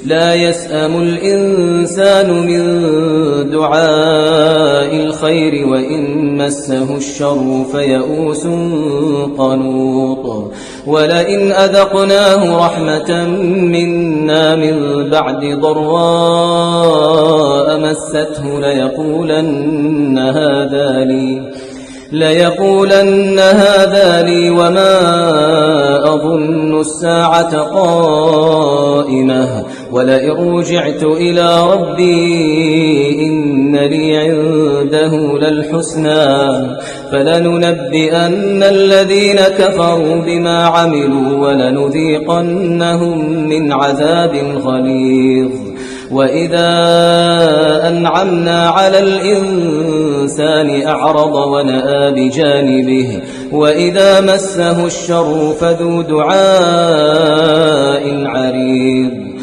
لا يسأم الإنسان من دعاء الخير وإن مسه الشر فيئوس قنوط ولئن أذقناه رحمة منا من بعد ضراء مسته ليقولن هذا لي وما أظن الساعة قائمة ولئن رجعت إلى ربي إن لي عنده للحسنى فلننبئن الذين كفروا بما عملوا ولنذيقنهم من عذاب غليظ وإذا أنعمنا على الإنسان أعرض ونأى بجانبه وإذا مسه الشر فذو دعاء عريض